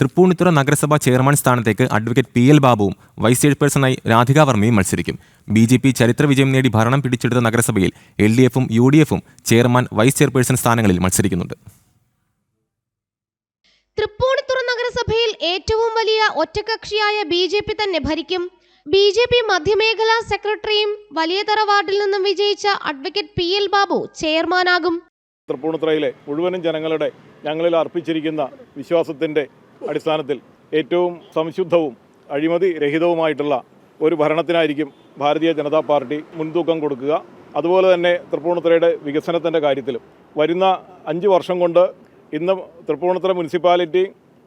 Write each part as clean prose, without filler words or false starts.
തൃപ്പൂണിത്തുറ നഗരസഭാ ചെയർമാൻ സ്ഥാനത്തേക്ക് advocate PL ബാബുവും vice ചെയർപേഴ്സണായി Radhika വർമ്മയും മത്സരിക്കും. BJP ചരിത്ര വിജയം നേടി ഭരണം പിടിച്ചെടുത്ത നഗരസഭയിൽ LDFും UDFും ചെയർമാൻ വൈസ് ചെയർപേഴ്സൺ സ്ഥാനങ്ങളിൽ മത്സരിക്കുന്നുണ്ട്. തൃപ്പൂണിത്തുറ നഗരസഭയിൽ ഏറ്റവും വലിയ ഒറ്റകക്ഷിയായ BJP തന്നെ ഭരിക്കും. BJP മധ്യമേഖലാ സെക്രട്ടറിയും വലിയതറ വാർഡിൽ നിന്നും വിജയിച്ച അഡ്വക്കേറ്റ് PL ബാബു ചെയർമാനാകും. തൃപ്പൂണിത്തുറയിലെ മുഴുവനും ജനങ്ങളുടെ ഞങ്ങളിൽ അർപ്പിച്ചിരിക്കുന്ന വിശ്വാസത്തിൻ്റെ അടിസ്ഥാനത്തിൽ ഏറ്റവും സംശുദ്ധവും അഴിമതി രഹിതവുമായിട്ടുള്ള ഒരു ഭരണത്തിനായിരിക്കും ഭാരതീയ ജനതാ പാർട്ടി മുൻതൂക്കം കൊടുക്കുക. അതുപോലെ തന്നെ തൃപ്പൂണിത്തുറയുടെ വികസനത്തിൻ്റെ കാര്യത്തിലും വരുന്ന 5 വർഷം കൊണ്ട് ഇന്ന് തൃപ്പൂണിത്തുറ മുനിസിപ്പാലിറ്റി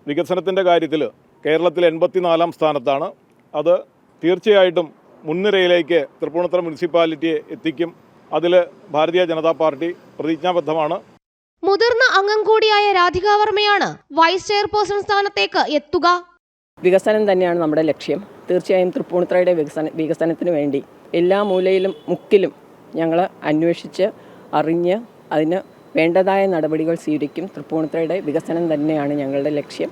വികസനത്തിൻ്റെ കാര്യത്തിൽ കേരളത്തിൽ 84ാം സ്ഥാനത്താണ്. അത് തീർച്ചയായിട്ടും മുൻനിരയിലേക്ക് തൃപ്പൂണിത്തുറ മുനിസിപ്പാലിറ്റിയെ എത്തിക്കും. അതിൽ ഭാരതീയ ജനതാ പാർട്ടി പ്രതിജ്ഞാബദ്ധമാണ്. മുതിർന്ന അംഗം കൂടിയായ രാധിക വർമ്മയാണ് വൈസ് ചെയർപേഴ്സൺ സ്ഥാനത്തേക്ക് എത്തുക. വികസനം തന്നെയാണ് നമ്മുടെ ലക്ഷ്യം. തീർച്ചയായും തൃപ്പൂണിത്തുറയുടെ വികസനത്തിന് വേണ്ടി എല്ലാ മൂലയിലും മുക്കിലും ഞങ്ങൾ അന്വേഷിച്ച് അറിഞ്ഞ് അതിന് വേണ്ടതായ നടപടികൾ സ്വീകരിക്കും. തൃപ്പൂണിത്തുറയുടെ വികസനം തന്നെയാണ് ഞങ്ങളുടെ ലക്ഷ്യം.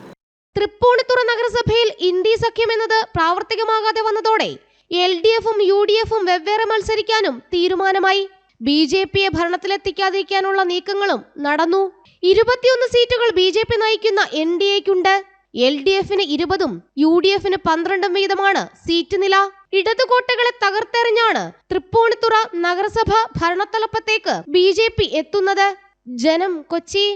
തൃപ്പൂണിത്തുറ നഗരസഭയിൽ ഇന്ത്യ സഖ്യം എന്നത് പ്രാവർത്തികമാകാതെ വന്നതോടെ LDFും UDFും വെവ്വേറെ മത്സരിക്കാനും തീരുമാനമായി. BJPയെ ഭരണത്തിലെത്തിക്കാതിരിക്കാനുള്ള നീക്കങ്ങളും നടന്നു. 21 സീറ്റുകൾ BJP നയിക്കുന്ന NDAയ്ക്കുണ്ട്. LDFന് 20ഉം UDFന് 12ഉം വീതമാണ് സീറ്റ് നില. ഇടതുകോട്ടകളെ തകർത്തെറിഞ്ഞാണ് തൃപ്പൂണിത്തുറ നഗരസഭ ഭരണത്തലപ്പത്തേക്ക് BJP എത്തുന്നത്. ജനം, കൊച്ചി.